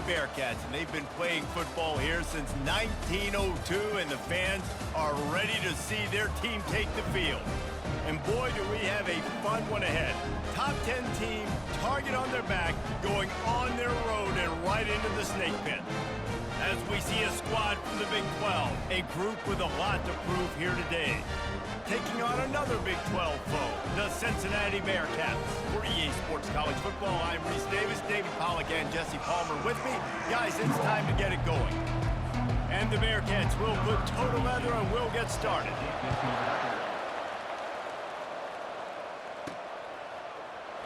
Bearcats, and they've been playing football here since 1902, and the fans are ready to see their team take the field. And boy, do we have a fun one ahead. Top 10 team, target on their back, going on their road and right into the snake pit. As we see a squad from the Big 12, a group with a lot to prove here today. Taking on another Big 12 foe, the Cincinnati Bearcats. For EA Sports College Football, I'm Reese Davis, David Pollack, and Jesse Palmer with me. Guys, it's time to get it going. And the Bearcats will put toe together and we'll get started.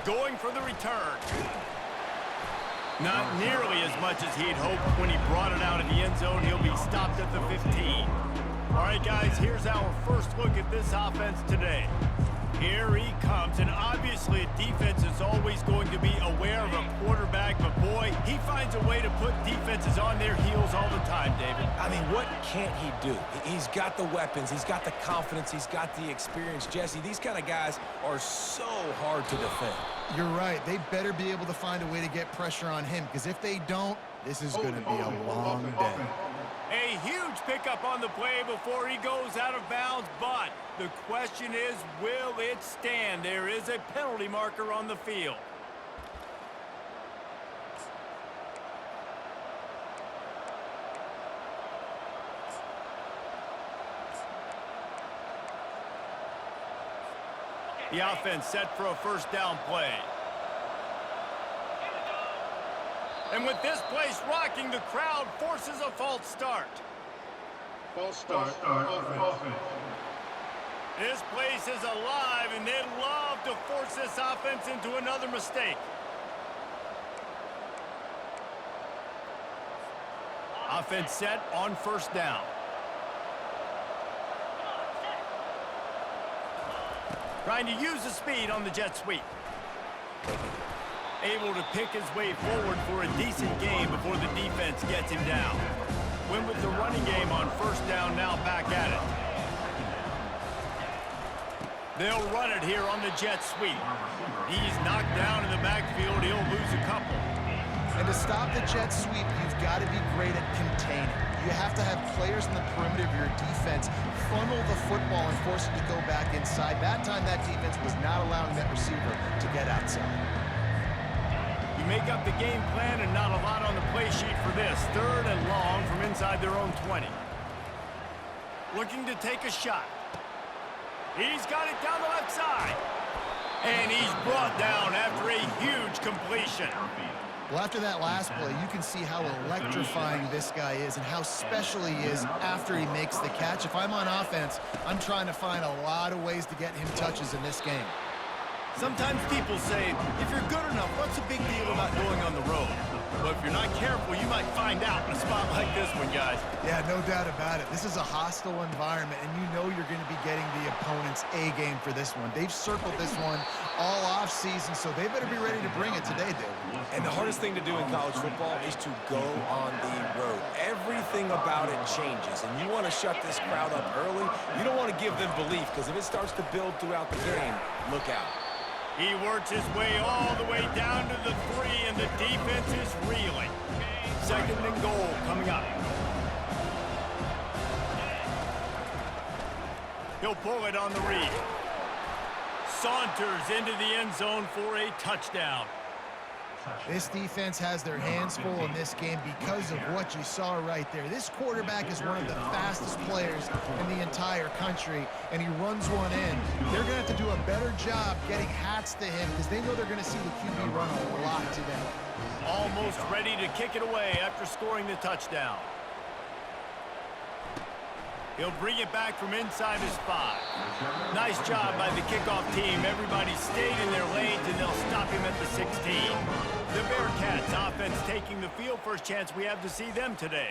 Going for the return. Not nearly as much as he'd hoped when he brought it out of the end zone. He'll be stopped at the 15. All right, guys, here's our first look at this offense today. Here he comes, and obviously a defense is always going to be aware of a quarterback, but boy, he finds a way to put defenses on their heels all the time, David. I mean, what can't he do? He's got the weapons, he's got the confidence, he's got the experience. Jesse, these kind of guys are so hard to defend. You're right. They better be able to find a way to get pressure on him, because if they don't, this is going to be a long day. A huge pickup on the play before he goes out of bounds, but the question is, will it stand? There is a penalty marker on the field. The offense set for a first down play. And with this place rocking, the crowd forces a false start. False start. Offense. This place is alive, and they'd love to force this offense into another mistake. Offense set on first down. Trying to use the speed on the jet sweep. Able to pick his way forward for a decent game before the defense gets him down. Win with the running game on first down, now back at it. They'll run it here on the jet sweep. He's knocked down in the backfield. He'll lose a couple. And to stop the jet sweep, you've got to be great at containing. You have to have players in the perimeter of your defense funnel the football and force it to go back inside. That time, that defense was not allowing that receiver to get outside. You make up the game plan and not a lot on the play sheet for this. Third and long from inside their own 20. Looking to take a shot. He's got it down the left side. And he's brought down after a huge completion. Well, after that last play, you can see how electrifying this guy is and how special he is after he makes the catch. If I'm on offense, I'm trying to find a lot of ways to get him touches in this game. Sometimes people say, if you're good enough, what's the big deal about going on the road? But if you're not careful, you might find out in a spot like this one, guys. Yeah, no doubt about it. This is a hostile environment, and you know you're going to be getting the opponent's A game for this one. They've circled this one all offseason, so they better be ready to bring it today, David. And the hardest thing to do in college football is to go on the road. Everything about it changes, and you want to shut this crowd up early. You don't want to give them belief, because if it starts to build throughout the game, look out. He works his way all the way down to the 3, and the defense is reeling. Second and goal coming up. He'll pull it on the read. Saunters into the end zone for a touchdown. This defense has their hands full in this game because of what you saw right there. This quarterback is one of the fastest players in the entire country, and he runs one in. They're going to have to do a better job getting hats to him because they know they're going to see the QB run a lot today. Almost ready to kick it away after scoring the touchdown. He'll bring it back from inside his 5. Nice job by the kickoff team. Everybody stayed in their lanes, and they'll stop him at the 16. The Bearcats offense taking the field. First chance we have to see them today.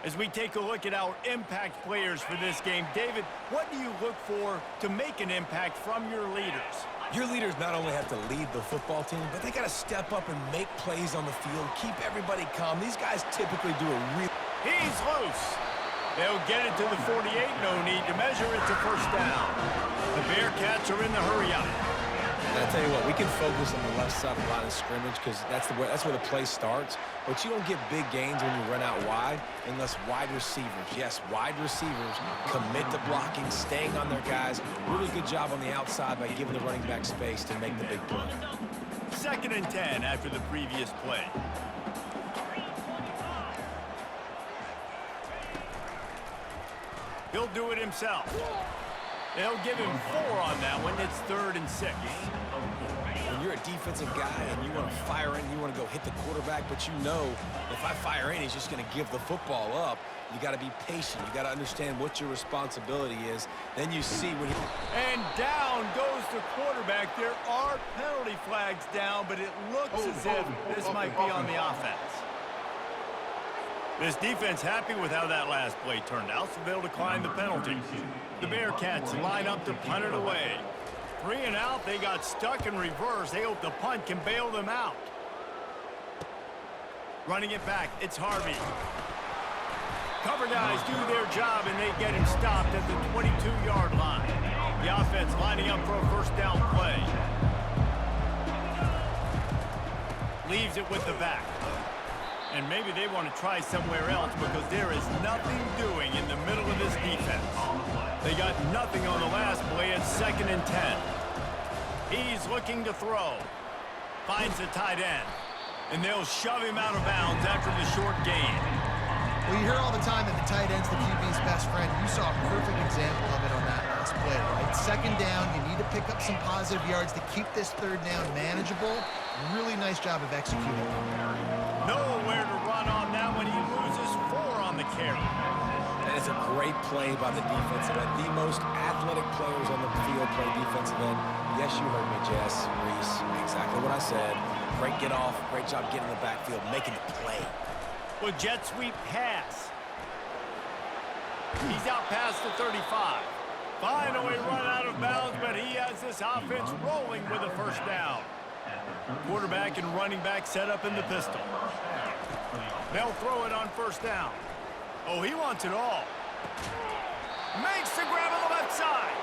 As we take a look at our impact players for this game, David, what do you look for to make an impact from your leaders? Your leaders not only have to lead the football team, but they got to step up and make plays on the field, keep everybody calm. These guys typically do a real... He's loose. They'll get it to the 48. No need to measure it to first down. The Bearcats are in the hurry up. And I tell you what, we can focus on the left side of the line of scrimmage because that's where the play starts. But you don't get big gains when you run out wide unless wide receivers, yes, wide receivers commit to blocking, staying on their guys. Really good job on the outside by giving the running back space to make the big play. 2nd and 10 after the previous play. He'll do it himself. They'll give him 4 on that one. It's 3rd and 6. When you're a defensive guy and you want to fire in, you want to go hit the quarterback, but you know if I fire in, he's just going to give the football up. You got to be patient. You got to understand what your responsibility is. Then you see when he... And down goes the quarterback. There are penalty flags down, but it looks as if this might be on the offense. This defense happy with how that last play turned out, so they'll decline the penalty. The Bearcats line up to punt it away. 3 and out, they got stuck in reverse. They hope the punt can bail them out. Running it back, it's Harvey. Cover guys do their job, and they get him stopped at the 22-yard line. The offense lining up for a 1st down play. Leaves it with the back. And maybe they want to try somewhere else because there is nothing doing in the middle of this defense. They got nothing on the last play at 2nd and 10. He's looking to throw. Finds the tight end. And they'll shove him out of bounds after the short gain. Well, you hear all the time that the tight end's the QB's best friend. You saw a perfect example of it on that last play, right? 2nd down, you need to pick up some positive yards to keep this 3rd down manageable. Really nice job of executing. Nowhere to run on that when he loses 4 on the carry. That is a great play by the defensive end. The most athletic players on the field play defensive end. Yes, you heard me, Jess, Reese. Exactly what I said. Great get off. Great job getting in the backfield, making the play. Well, jet sweep pass. He's out past the 35. Finally run out of bounds, but he has this offense rolling with a 1st down. Quarterback and running back set up in the pistol. They'll throw it on 1st down. Oh, he wants it all. Makes the grab on the left side.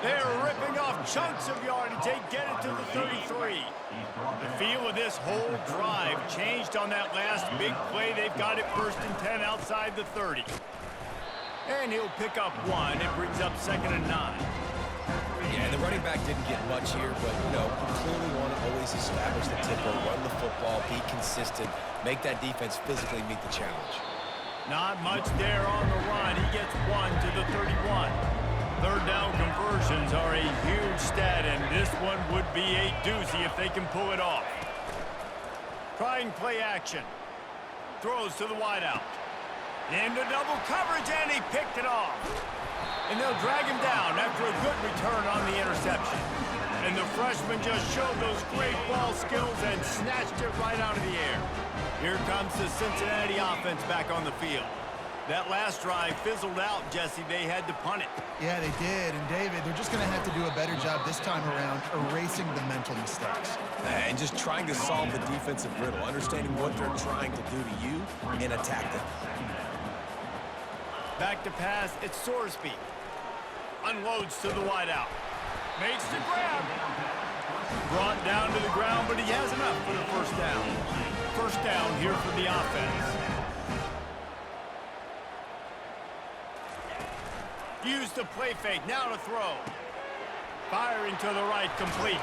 They're ripping off chunks of yardage. They get it to the 33. The feel of this whole drive changed on that last big play. They've got it 1st and 10 outside the 30. And he'll pick up 1. It brings up 2nd and 9. Yeah, the running back didn't get much here, but, you know, you clearly want to always establish the tempo, run the football, be consistent, make that defense physically meet the challenge. Not much there on the run. He gets 1 to the 31. 3rd down conversions are a huge stat, and this one would be a doozy if they can pull it off. Trying play action. Throws to the wideout. Into double coverage, and he picked it off. And they'll drag him down after a good return on the interception. And the freshman just showed those great ball skills and snatched it right out of the air. Here comes the Cincinnati offense back on the field. That last drive fizzled out, Jesse. They had to punt it. Yeah, they did. And, David, they're just going to have to do a better job this time around erasing the mental mistakes. And just trying to solve the defensive riddle, understanding what they're trying to do to you and attack them. Back to pass, it's Sorsby. Unloads to the wideout. Makes the grab. Brought down to the ground, but he has enough for the 1st down. 1st down here for the offense. Use the play fake, now to throw. Firing to the right, complete.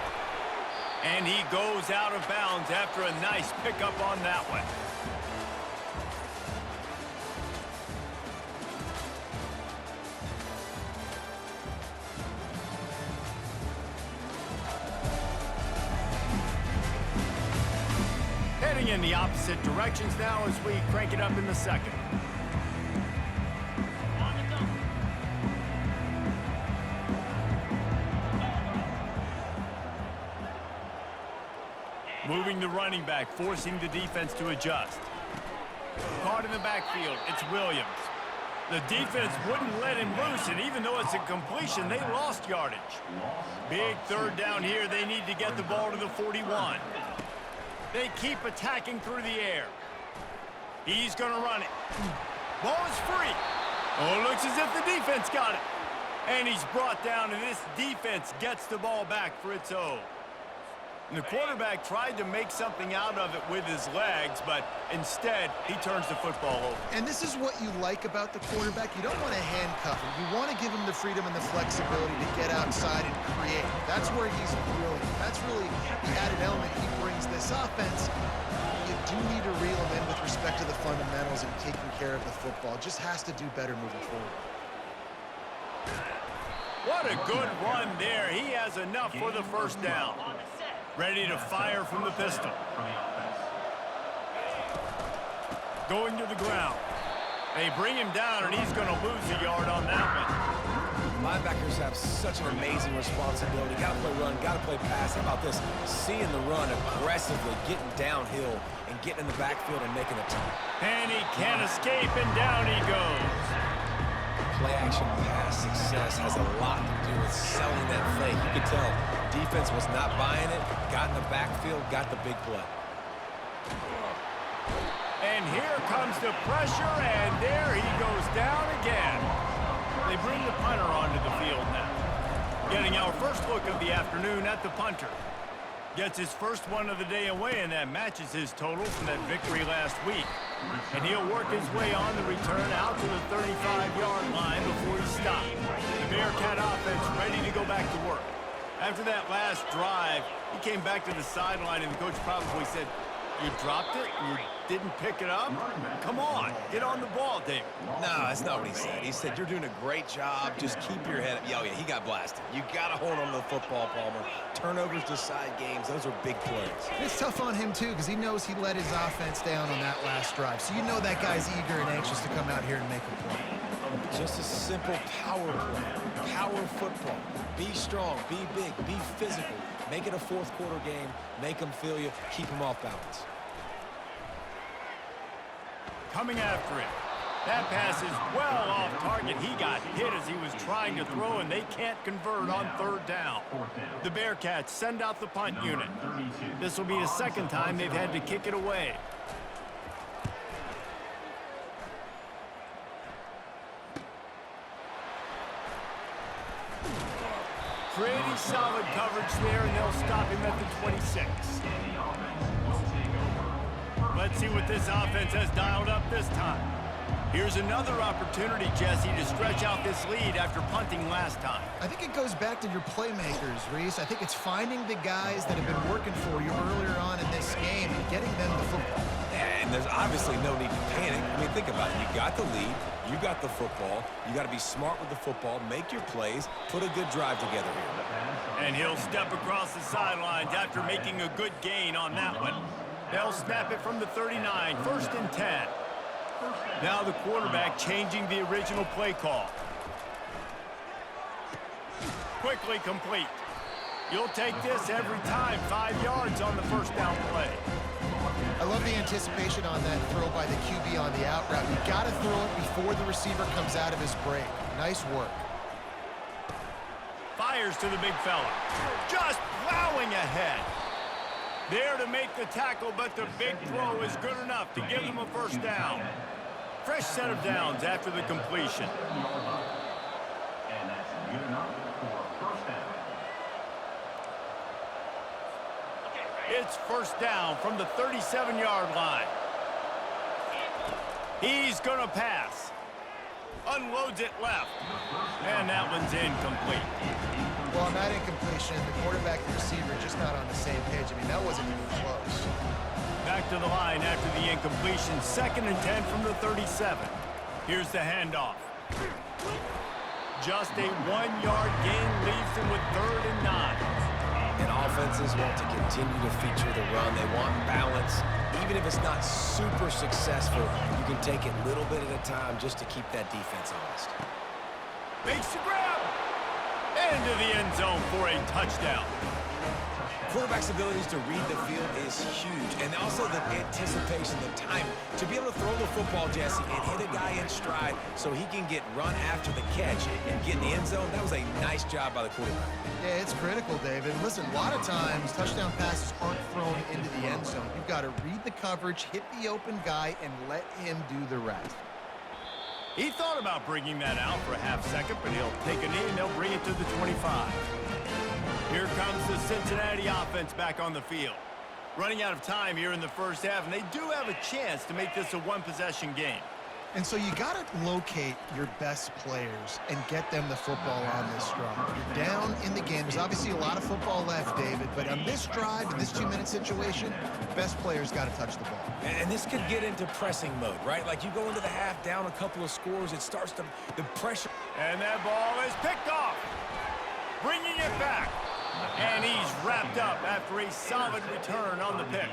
And he goes out of bounds after a nice pickup on that one. Heading in the opposite directions now as we crank it up in the 2nd. Moving the running back, forcing the defense to adjust. Caught in the backfield, it's Williams. The defense wouldn't let him loose, and even though it's a completion, they lost yardage. Big 3rd down here. They need to get the ball to the 41. They keep attacking through the air. He's going to run it. Ball is free. Oh, it looks as if the defense got it. And he's brought down, and this defense gets the ball back for its own. And the quarterback tried to make something out of it with his legs, but instead, he turns the football over. And this is what you like about the quarterback. You don't want to handcuff him. You want to give him the freedom and the flexibility to get outside and create. That's where he's brilliant. That's really the added element he brings this offense. You do need to reel him in with respect to the fundamentals and taking care of the football. Just has to do better moving forward. What a good run there. He has enough for the first down. Ready to fire from the pistol. Going to the ground. They bring him down, and he's going to lose a yard on that one. Linebackers have such an amazing responsibility. Got to play run, got to play pass. How about this? Seeing the run aggressively, getting downhill, and getting in the backfield and making a turn. And he can't escape, and down he goes. Play-action pass success has a lot to do with selling that fake. You could tell defense was not buying it, got in the backfield, got the big play. And here comes the pressure, and there he goes down again. They bring the punter onto the field now. Getting our first look of the afternoon at the punter. Gets his first one of the day away, and that matches his total from that victory last week. And he'll work his way on the return out to the 35-yard line before he stopped. The Bearcat offense ready to go back to work. After that last drive, he came back to the sideline, and the coach probably said, "You dropped it? You didn't pick it up? Come on, get on the ball, David." No, that's not what he said. He said, "You're doing a great job. Just keep your head up." Oh, yeah, he got blasted. You got to hold on to the football, Palmer. Turnovers decide games. Those are big plays. It's tough on him, too, because he knows he let his offense down on that last drive. So you know that guy's eager and anxious to come out here and make a play. Just a simple power play. Power football. Be strong, be big, be physical. Make it a fourth-quarter game. Make them feel you. Keep them off balance. Coming after it. That pass is well off target. He got hit as he was trying to throw, and they can't convert on third down. The Bearcats send out the punt unit. This will be the second time they've had to kick it away. Pretty solid coverage there, and they'll stop him at the 26. Let's see what this offense has dialed up this time. Here's another opportunity, Jesse, to stretch out this lead after punting last time. I think it goes back to your playmakers, Reese. I think it's finding the guys that have been working for you earlier on in this game and getting them the football. And there's obviously no need to panic. I mean, think about it. You got the lead. You got the football. You got to be smart with the football. Make your plays. Put a good drive together here. And he'll step across the sidelines after making a good gain on that one. They'll snap it from the 39, 1st and 10. Now the quarterback changing the original play call. Quickly complete. You'll take this every time. 5 yards on the first down play. I love the anticipation on that throw by the QB on the out route. You got to throw it before the receiver comes out of his break. Nice work. Fires to the big fella. Just plowing ahead. There to make the tackle, but the big throw is good enough to give them a first down. Fresh set of downs after the completion. And that's good enough for first down. It's first down from the 37-yard line. He's going to pass. Unloads it left. And that one's incomplete. Well, on that incompletion, the quarterback and the receiver just not on the same page. I mean, that wasn't even close. Back to the line after the incompletion. 2nd and 10 from the 37. Here's the handoff. Just a 1-yard gain leaves them with 3rd and 9. And offenses want to continue to feature the run. They want balance. Even if it's not super successful, you can take it little bit at a time just to keep that defense honest. Makes the grab. Into the end zone for a touchdown. Quarterback's abilities to read the field is huge. And also the anticipation, the time. To be able to throw the football, Jesse, and hit a guy in stride so he can get run after the catch and get in the end zone, that was a nice job by the quarterback. Yeah, it's critical, David. Listen, a lot of times touchdown passes aren't thrown into the end zone. You've got to read the coverage, hit the open guy, and let him do the rest. He thought about bringing that out for a half second, but he'll take a knee and they'll bring it to the 25. Here comes the Cincinnati offense back on the field. Running out of time here in the first half, and they do have a chance to make this a one-possession game. And so you got to locate your best players and get them the football on this drive. You're down in the game. There's obviously a lot of football left, David, but on this drive, in this 2-minute situation, best players got to touch the ball. And this could get into pressing mode, right? Like you go into the half down a couple of scores, it starts to the pressure. And that ball is picked off, bringing it back. And he's wrapped up after a solid return on the pick.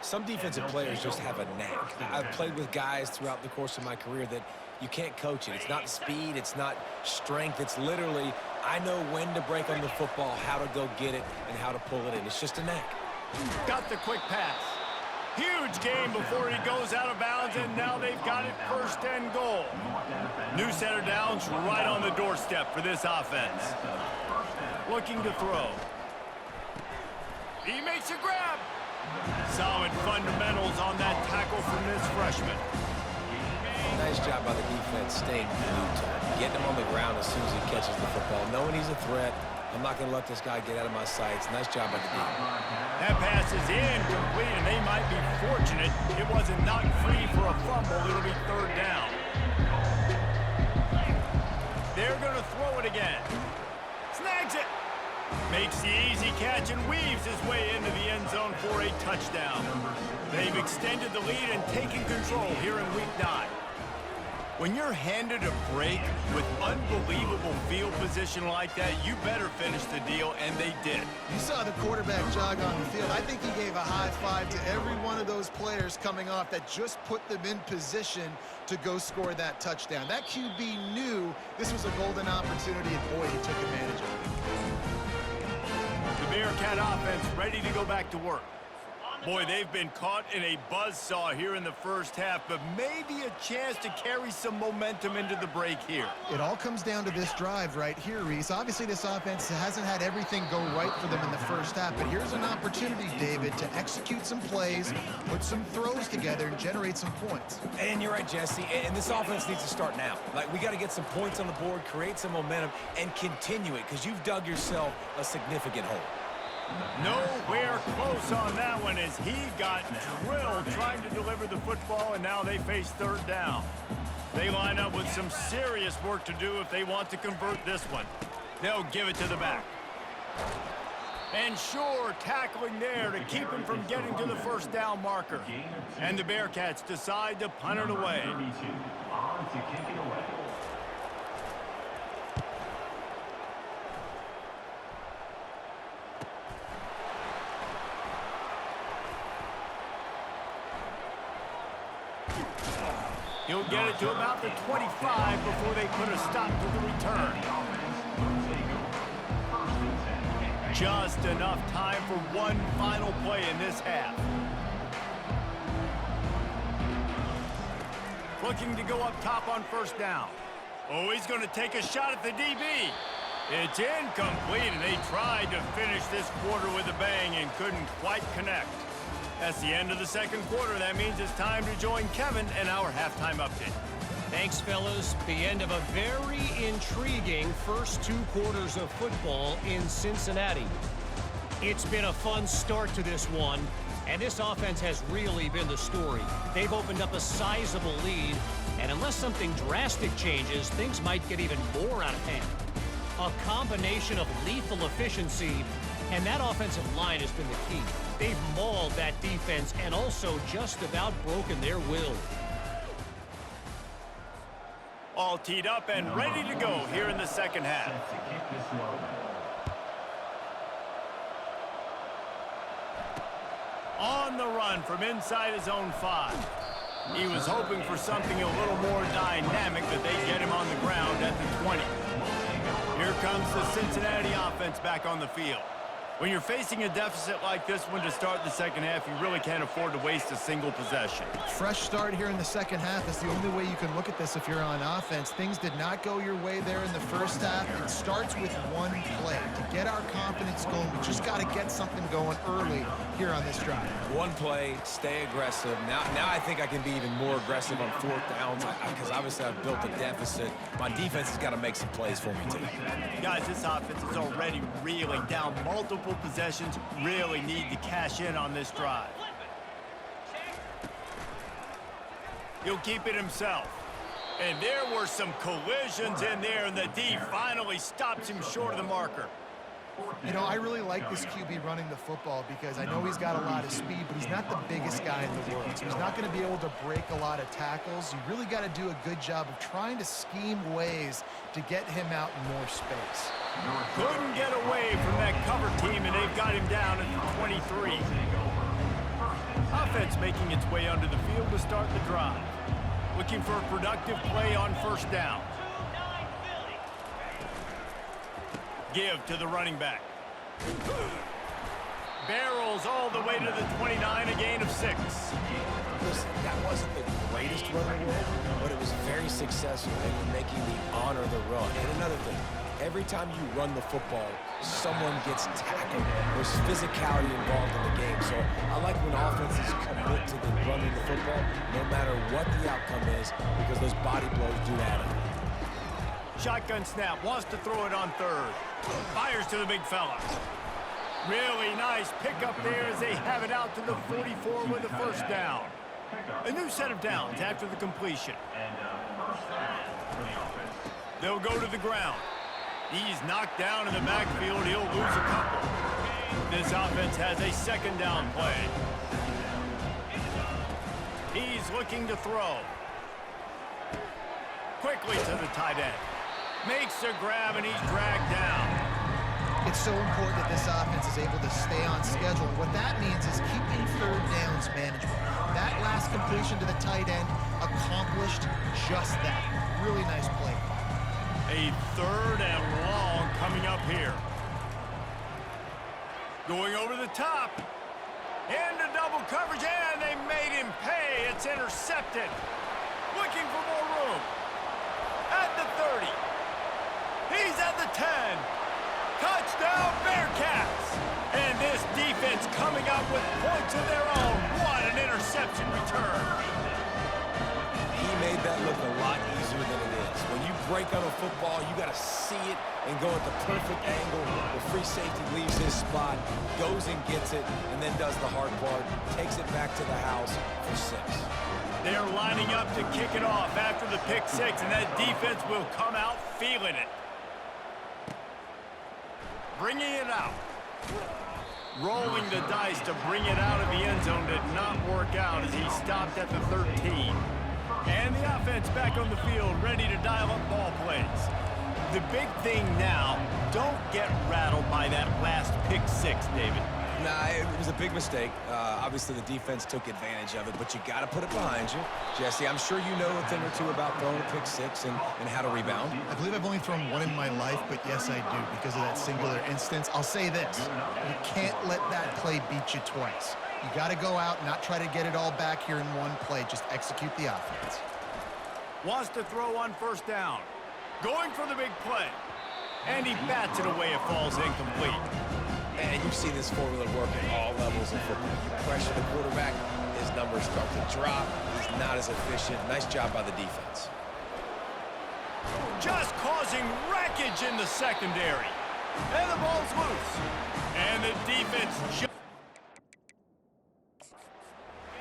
Some defensive players just have a knack. I've played with guys throughout the course of my career that you can't coach it. It's not speed, it's not strength. It's literally, I know when to break on the football, how to go get it, and how to pull it in. It's just a knack. Got the quick pass. Huge gain before he goes out of bounds, and now they've got it 1st and goal. New set of downs right on the doorstep for this offense. Looking to throw. He makes a grab. Solid fundamentals on that tackle from this freshman. Nice job by the defense staying glued to him, getting him on the ground as soon as he catches the football, knowing he's a threat. I'm not going to let this guy get out of my sights. Nice job by the defense. That pass is incomplete, and they might be fortunate it wasn't knocked free for a fumble. It'll be 3rd down. They're going to throw it again. Snags it. Makes the easy catch and weaves his way into the end zone for a touchdown. They've extended the lead and taken control here in Week 9. When you're handed a break with unbelievable field position like that, you better finish the deal, and they did. You saw the quarterback jog on the field. I think he gave a high five to every one of those players coming off that just put them in position to go score that touchdown. That QB knew this was a golden opportunity, and boy, he took advantage of it. The Bearcat offense ready to go back to work. Boy, they've been caught in a buzzsaw here in the first half, but maybe a chance to carry some momentum into the break here. It all comes down to this drive right here, Reese. Obviously, this offense hasn't had everything go right for them in the first half, but here's an opportunity, David, to execute some plays, put some throws together, and generate some points. And you're right, Jesse, and this offense needs to start now. Like, we got to get some points on the board, create some momentum, and continue it, because you've dug yourself a significant hole. Nowhere close on that one as he got drilled trying to deliver the football, and now they face 3rd down. They line up with some serious work to do if they want to convert this one. They'll give it to the back. And sure, tackling there to keep him from getting to the 1st down marker. And the Bearcats decide to punt it away. He'll get it to about the 25 before they put a stop to the return. Just enough time for one final play in this half. Looking to go up top on 1st down. Oh, he's going to take a shot at the DB. It's incomplete, and they tried to finish this quarter with a bang and couldn't quite connect. That's the end of the 2nd quarter. That means it's time to join Kevin and our halftime update. Thanks, fellas. The end of a very intriguing first 2 quarters of football in Cincinnati. It's been a fun start to this one, and this offense has really been the story. They've opened up a sizable lead, and unless something drastic changes, things might get even more out of hand. A combination of lethal efficiency, and that offensive line has been the key. They've mauled that defense and also just about broken their will. All teed up and ready to go here in the 2nd half. On the run from inside his own 5. He was hoping for something a little more dynamic, but they get him on the ground at the 20. Here comes the Cincinnati offense back on the field. When you're facing a deficit like this one to start the second half, you really can't afford to waste a single possession. Fresh start here in the second half is the only way you can look at this if you're on offense. Things did not go your way there in the first half. It starts with one play. To get our confidence going, we just got to get something going early here on this drive. One play, stay aggressive. Now I think I can be even more aggressive on fourth downs because obviously I've built a deficit. My defense has got to make some plays for me today. Guys, this offense is already reeling down multiple possessions. Really need to cash in on this drive. He'll keep it himself. And there were some collisions in there, and the D finally stops him short of the marker. You know, I really like this QB running the football because I know he's got a lot of speed, but he's not the biggest guy in the world. So he's not going to be able to break a lot of tackles. You really got to do a good job of trying to scheme ways to get him out in more space. Couldn't get away from that cover team, and they've got him down at the 23. Offense making its way under the field to start the drive. Looking for a productive play on first down. Give to the running back. Barrels all the way to the 29, a gain of 6. Listen, that wasn't the greatest run in the world, but it was very successful in making me honor the run. And another thing, every time you run the football, someone gets tackled. There's physicality involved in the game. So I like when offenses commit to the running the football, no matter what the outcome is, because those body blows do add up. Shotgun snap, wants to throw it on third. Fires to the big fella. Really nice pickup there as they have it out to the 44 with a first down. A new set of downs after the completion. They'll go to the ground. He's knocked down in the backfield. He'll lose a couple. This offense has a second down play. He's looking to throw. Quickly to the tight end. Makes a grab, and he's dragged down. It's so important that this offense is able to stay on schedule. What that means is keeping third downs manageable. That last completion to the tight end accomplished just that. Really nice play. A third and long coming up here. Going over the top. Into double coverage, and they made him pay. It's intercepted. Looking for more room. At the 30. He's at the 10. Touchdown, Bearcats! And this defense coming up with points of their own. What an interception return. He made that look a lot easier than it is. When you break on a football, you got to see it and go at the perfect angle. The free safety leaves his spot, goes and gets it, and then does the hard part, takes it back to the house for 6. They're lining up to kick it off after the pick 6, and that defense will come out feeling it. Bringing it out. Rolling the dice to bring it out of the end zone did not work out as he stopped at the 13. And the offense back on the field, ready to dial up ball plays. The big thing now, don't get rattled by that last pick 6, David. Nah, it was a big mistake. Obviously, the defense took advantage of it, but you got to put it behind you. Jesse, I'm sure you know a thing or two about throwing a pick 6 and how to rebound. I believe I've only thrown one in my life, but yes, I do because of that singular instance. I'll say this. You can't let that play beat you twice. You got to go out and not try to get it all back here in one play. Just execute the offense. Wants to throw on first down. Going for the big play. And he bats it away. It falls incomplete. And you see this formula work at all levels of football. You pressure the quarterback, his numbers start to drop. He's not as efficient. Nice job by the defense. Just causing wreckage in the secondary. And the ball's loose. And the defense just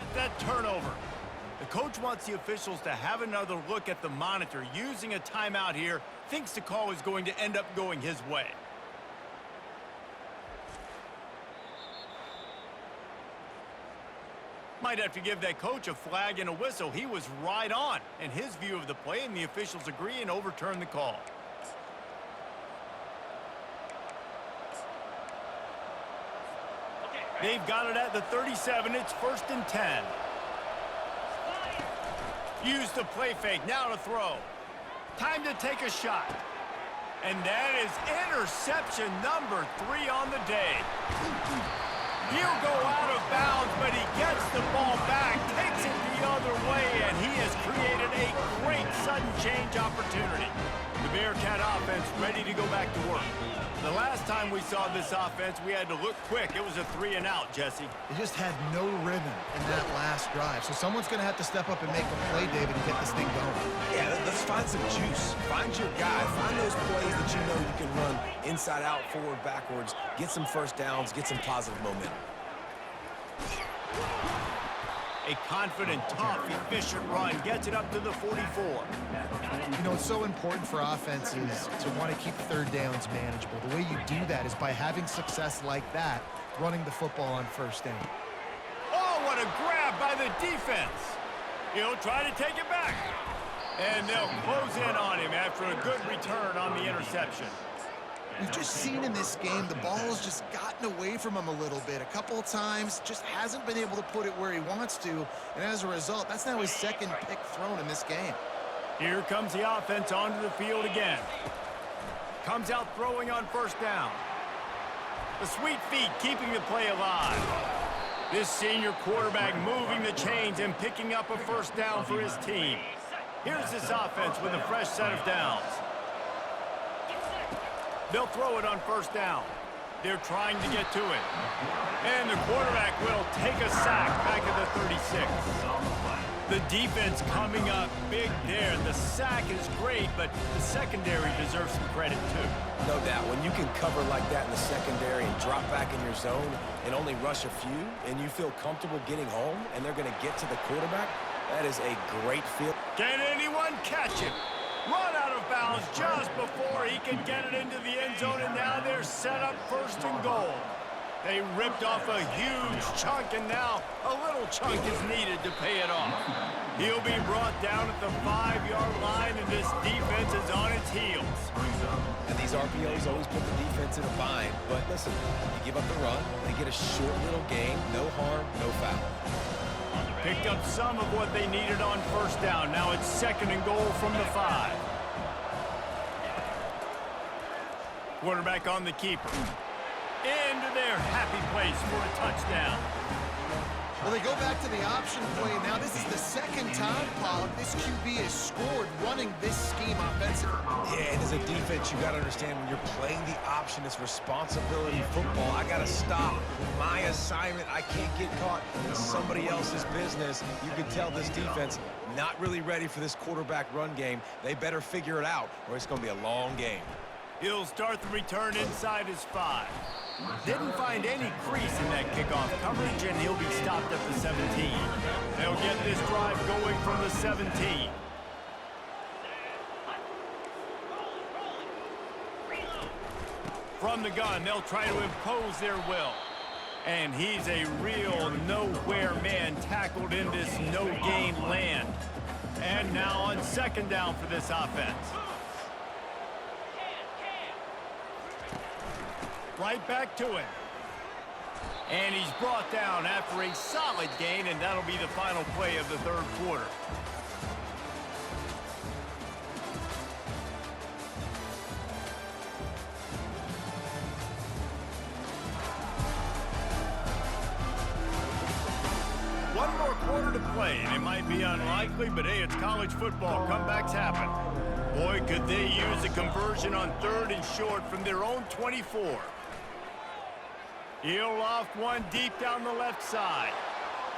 get that turnover. The coach wants the officials to have another look at the monitor. Using a timeout here, thinks the call is going to end up going his way. Might have to give that coach a flag and a whistle. He was right on in his view of the play, and the officials agree and overturn the call. They've got it at the 37. It's 1st and 10. Use the play fake. Now to throw. Time to take a shot. And that is interception number 3 on the day. He'll go out of bounds, but he gets the ball back, takes it the other way, and he has created a great sudden change opportunity. The Bearcat offense ready to go back to work. The last time we saw this offense, we had to look quick. It was a 3-and-out, Jesse. They just had no rhythm in that last drive. So someone's going to have to step up and make a play, David, and get this thing going. Yeah, let's find some juice. Find your guy. Find those plays that you know you can run inside out, forward, backwards. Get some first downs. Get some positive momentum. A confident, tough, efficient run gets it up to the 44. You know, it's so important for offenses to want to keep third downs manageable. The way you do that is by having success like that, running the football on first down. Oh, what a grab by the defense. He'll try to take it back. And they'll close in on him after a good return on the interception. We've just seen in this game the ball has just gotten away from him a little bit. A couple of times, just hasn't been able to put it where he wants to. And as a result, that's now his second pick thrown in this game. Here comes the offense onto the field again. Comes out throwing on first down. The sweet feet keeping the play alive. This senior quarterback moving the chains and picking up a first down for his team. Here's this offense with a fresh set of downs. They'll throw it on first down. They're trying to get to it. And the quarterback will take a sack back at the 36. The defense coming up big there. The sack is great, but the secondary deserves some credit too. No doubt. When you can cover like that in the secondary and drop back in your zone and only rush a few, and you feel comfortable getting home, and they're going to get to the quarterback, that is a great feel. Can anyone catch him? Run out of bounds just before he can get it into the end zone, and now they're set up first and goal. They ripped off a huge chunk, and now a little chunk is needed to pay it off. He'll be brought down at the 5-yard line, and this defense is on its heels. And these RPOs always put the defense in a bind. But listen, you give up the run, they get a short little gain, no harm, no foul. Picked up some of what they needed on first down. Now it's second and goal from the 5. Quarterback on the keeper. Into their happy place for a touchdown. Well, they go back to the option play. Now this is the second time, Pollard, this QB has scored running this scheme offensively. Yeah, and as a defense, you got to understand when you're playing the option, it's responsibility football. I got to stop my assignment. I can't get caught in somebody else's business. You can tell this defense not really ready for this quarterback run game. They better figure it out, or it's going to be a long game. He'll start the return inside his 5. Didn't find any crease in that kickoff coverage, and he'll be stopped at the 17. They'll get this drive going from the 17. From the gun, they'll try to impose their will. And he's a real nowhere man tackled in this no-gain land. And now on second down for this offense. Right back to him. And he's brought down after a solid gain, and that'll be the final play of the third quarter. One more quarter to play, and it might be unlikely, but hey, it's college football. Comebacks happen. Boy, could they use a conversion on third and short from their own 24. He'll loft one deep down the left side.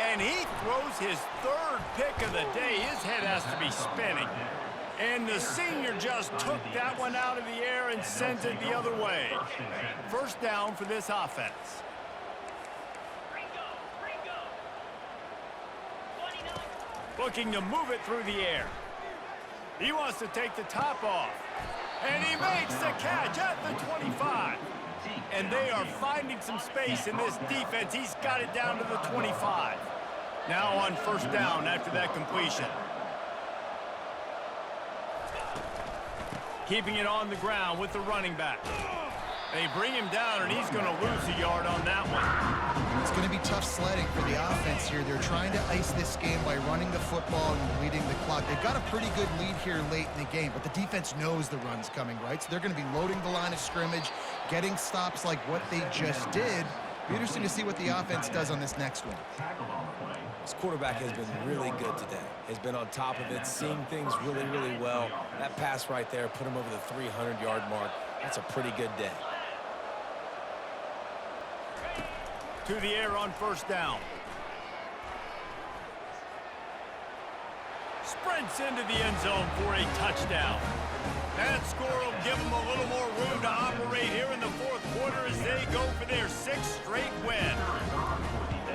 And he throws his third pick of the day. His head has to be spinning. And the senior just took that one out of the air and sends it the other way. First down for this offense. Looking to move it through the air. He wants to take the top off. And he makes the catch at the 25. And they are finding some space in this defense. He's got it down to the 25. Now on first down after that completion. Keeping it on the ground with the running back. They bring him down, and he's going to lose a yard on that one. It's going to be tough sledding for the offense here. They're trying to ice this game by running the football and leading the clock. They've got a pretty good lead here late in the game, but the defense knows the run's coming, right? So they're going to be loading the line of scrimmage, getting stops like what they just did. Be interesting to see what the offense does on this next one. This quarterback has been really good today. Has been on top of it, seeing things really, really well. That pass right there put him over the 300-yard mark. That's a pretty good day. To the air on first down. Sprints into the end zone for a touchdown. That score will give them a little more room to operate here in the fourth quarter as they go for their 6th straight win.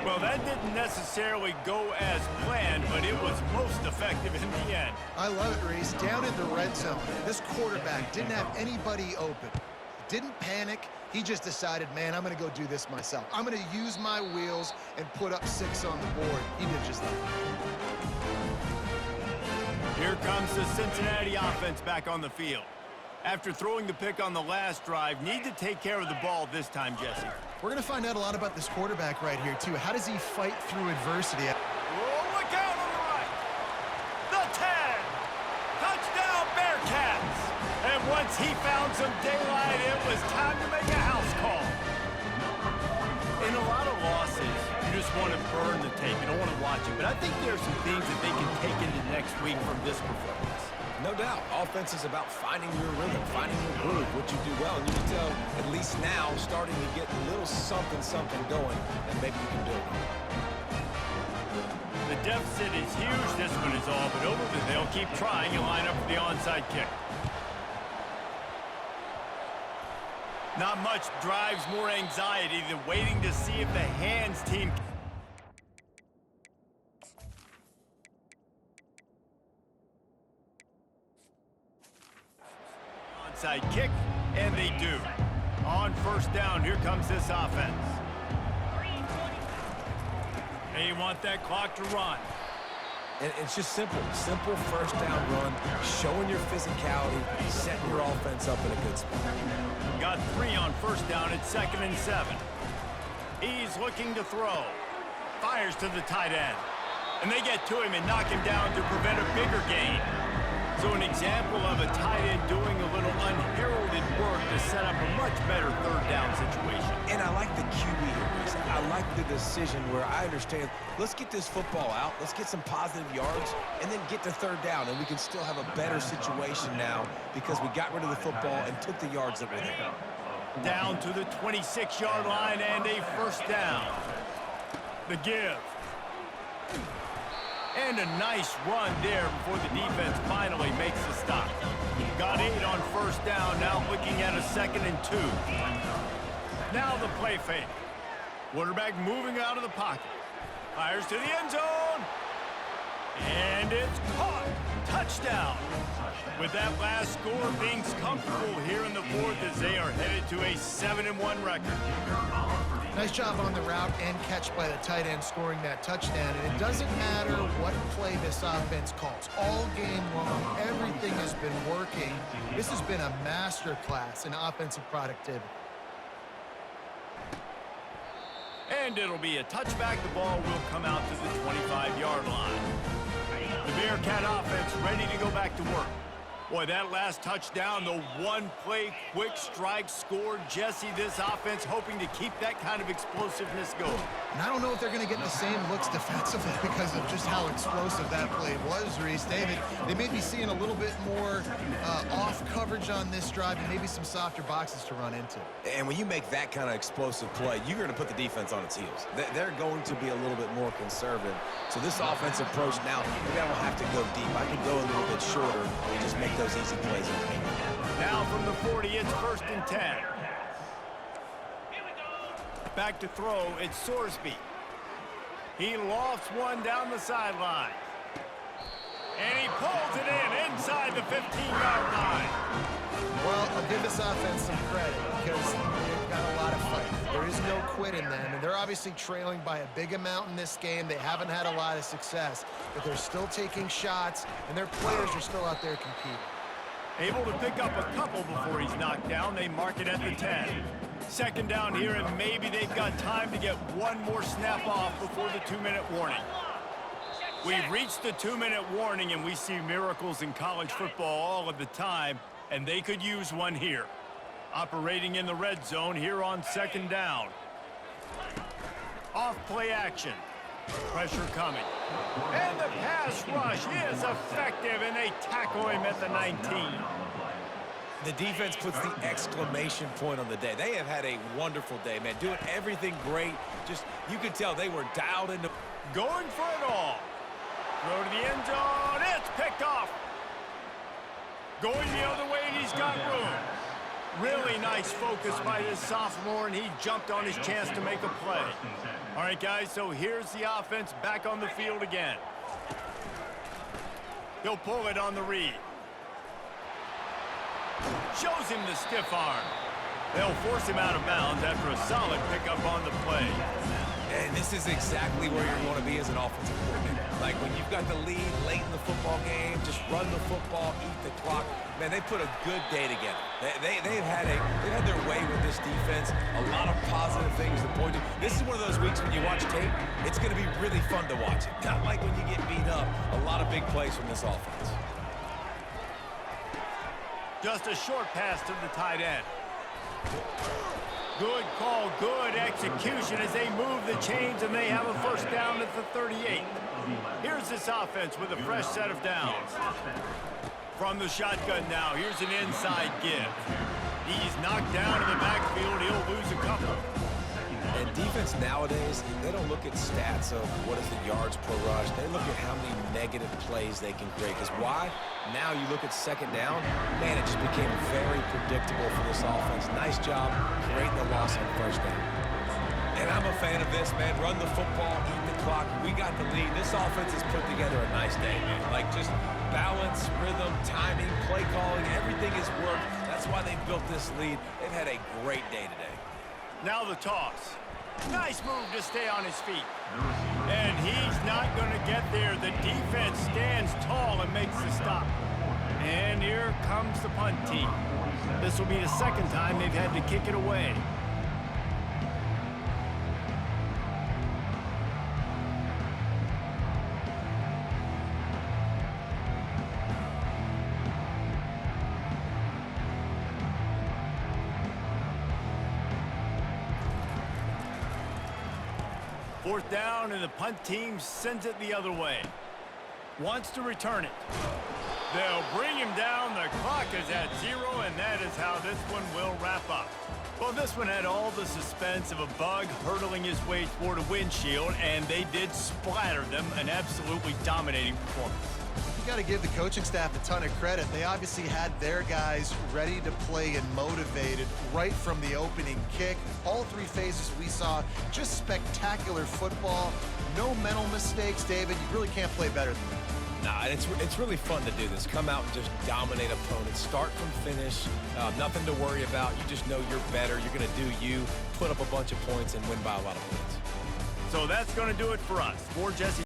Well, that didn't necessarily go as planned, but it was most effective in the end. I love it, Reese. Down in the red zone, this quarterback didn't have anybody open. Didn't panic. He just decided, man, I'm going to go do this myself. I'm going to use my wheels and put up 6 on the board. He did just that. Here comes the Cincinnati offense back on the field. After throwing the pick on the last drive, need to take care of the ball this time, Jesse. We're going to find out a lot about this quarterback right here, too. How does he fight through adversity? Oh, look out on the right. The 10. Touchdown, Bearcats. And once he found some daylight, it was time to make a house call. In a lot of losses, you just want to burn the tape. You don't want to watch it. But I think there are some things that they can take into next week from this performance. No doubt. Offense is about finding your rhythm, finding your groove, what you do well. And you can tell, at least now, starting to get a little something going, and maybe you can build on. The deficit is huge. This one is all but over, but they'll keep trying and line up for the onside kick. Not much drives more anxiety than waiting to see if the hands team... Onside kick, and they do. On first down, here comes this offense. They want that clock to run. And it's just simple first down run, showing your physicality, setting your offense up in a good spot. Got 3 on first down at 2nd and 7. He's looking to throw. Fires to the tight end. And they get to him and knock him down to prevent a bigger gain. So an example of a tight end doing a little unheralded work to set up a much better third down situation. And I like the QB here, Reese. I like the decision where I understand, let's get this football out, let's get some positive yards, and then get to third down, and we can still have a better situation now because we got rid of the football and took the yards that were there. Down to the 26-yard line and a first down. The give. And a nice run there before the defense finally makes the stop. Got 8 on first down, now looking at a 2nd and 2. Now the play fake. Quarterback moving out of the pocket. Fires to the end zone. And it's caught. Touchdown. With that last score, things comfortable here in the fourth as they are headed to a 7-1 record. Nice job on the route and catch by the tight end scoring that touchdown. And it doesn't matter what play this offense calls. All game long, everything has been working. This has been a master class in offensive productivity. And it'll be a touchback. The ball will come out to the 25-yard line. The Bearcat offense ready to go back to work. Boy, that last touchdown, the one-play quick strike score. Jesse, this offense hoping to keep that kind of explosiveness going. And I don't know if they're going to get the same looks defensively because of just how explosive that play was, Reese. David, they may be seeing a little bit more off coverage on this drive and maybe some softer boxes to run into. And when you make that kind of explosive play, you're going to put the defense on its heels. They're going to be a little bit more conservative. So this offensive approach now, maybe I don't have to go deep. I can go a little bit shorter and just make those easy plays. Now from the 40, it's 1st and 10. Back to throw, it's Sorsby. He lofts one down the sideline. And he pulls it in inside the 15-yard line. Well, I'll give this offense some credit because they've got a lot of fight. There is no quit in them, and they're obviously trailing by a big amount in this game. They haven't had a lot of success, but they're still taking shots, and their players are still out there competing. Able to pick up a couple before he's knocked down. They mark it at the 10. Second down here, and maybe they've got time to get one more snap off before the 2-minute warning. We've reached the 2-minute warning, and we see miracles in college football all of the time, and they could use one here. Operating in the red zone here on second down. Off play action. Pressure coming. And the pass rush is effective, and they tackle him at the 19. The defense puts the exclamation point on the day. They have had a wonderful day, man. Doing everything great. Just, you could tell they were dialed into. Going for it all. Throw to the end zone. It's picked off. Going the other way, and he's got room. Really nice focus by this sophomore, and he jumped on his chance to make a play. All right, guys, so here's the offense back on the field again. He'll pull it on the read. Shows him the stiff arm. They'll force him out of bounds after a solid pickup on the play. And this is exactly where you want to be as an offensive coordinator. Like when you've got the lead late in the football game, just run the football, eat the clock. Man, they put a good day together. They've had their way with this defense. A lot of positive things to point to. This is one of those weeks when you watch tape, it's going to be really fun to watch it. Not like when you get beat up. A lot of big plays from this offense. Just a short pass to the tight end. Good call, good execution as they move the chains, and they have a first down at the 38. Here's this offense with a fresh set of downs. From the shotgun now, here's an inside give. He's knocked down in the backfield. He'll lose a couple. And defense nowadays, they don't look at stats of what is the yards per rush. They look at how many negative plays they can create. Because why? Now you look at second down, man, it just became very predictable for this offense. Nice job creating the loss on first down. And I'm a fan of this, man. Run the football, eat the clock. We got the lead. This offense has put together a nice day, man. Like just balance, rhythm, timing, play calling, everything has worked. That's why they built this lead. They've had a great day today. Now the toss. Nice move to stay on his feet. And he's not going to get there. The defense stands tall and makes the stop. And here comes the punt team. This will be the second time they've had to kick it away. Fourth down, and the punt team sends it the other way. Wants to return it. They'll bring him down. The clock is at 0, and that is how this one will wrap up. Well, this one had all the suspense of a bug hurtling his way toward a windshield, and they did splatter them. An absolutely dominating performance. You got to give the coaching staff a ton of credit. They obviously had their guys ready to play and motivated right from the opening kick. All three phases we saw, just spectacular football. No mental mistakes, David. You really can't play better than that. Nah, it's really fun to do this. Come out and just dominate opponents. Start from finish. Nothing to worry about. You just know you're better. You're going to do you, put up a bunch of points, and win by a lot of points. So that's going to do it for us. For Jesse